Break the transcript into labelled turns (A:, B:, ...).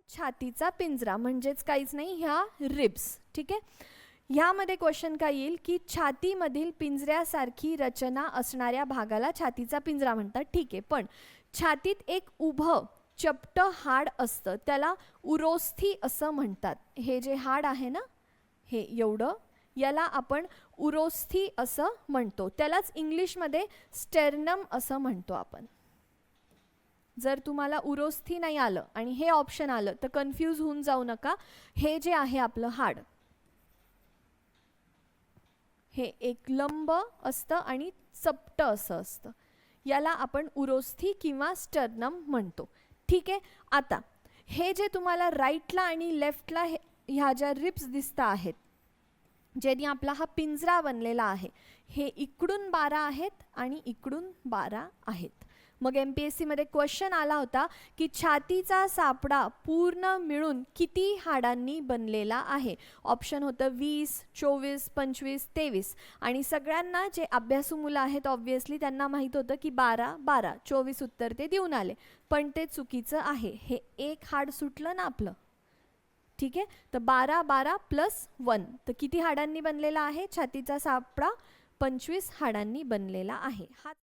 A: छातीचा पिंजरा म्हणजेच काहीच नाही, ह्या रिब्स. ठीक आहे. ह्यामध्ये क्वेश्चन काय येईल की छातीमधील पिंजऱ्यासारखी रचना असणाऱ्या भागाला छातीचा पिंजरा म्हणतात. ठीक आहे, पण छातीत एक उभं चपट हाड असतं, त्याला उरोस्थी असं म्हणतात. हे जे हाड आहे ना, हे एवढं, याला आपण उरोस्थी असं म्हणतो. त्यालाच इंग्लिशमध्ये स्टेर्नम असं म्हणतो आपण. जर तुम्हाला उरोस्थी नाही आलं आणि हे ऑप्शन आलं तर कन्फ्यूज होऊन जाऊ नका. हे जे आहे आपलं हाड, हे एक लंब असतं आणि चपट असं असतं, याला आपण उरोस्थी किंवा स्टर्नम म्हणतो. ठीक आहे. आता हे जे तुम्हाला राईटला आणि लेफ्टला ह्या ज्या रिब्स दिसत आहेत, ज्यांनी आपला हा पिंजरा बनलेला आहे, हे इकडून 12 आहेत आणि इकडून 12 आहेत. मग MPSC मध्ये क्वेश्चन आला होता की छातीचा सापडा पूर्ण मिळून किती हाडांनी बनलेला आहे. ऑप्शन होतं 20, 24, 25, 23. आणि सगळ्यांना जे अभ्यासू मुलं आहेत ऑब्व्हियसली त्यांना माहीत होतं की 12, 12, 24 उत्तर ते देऊन आले, पण ते चुकीचं आहे. हे एक हाड सुटलं ना आपलं. ठीक आहे. तर 12, 12 प्लस 1, तर किती हाडांनी बनलेला आहे छातीचा सापडा? 25 हाडांनी बनलेला आहे. हा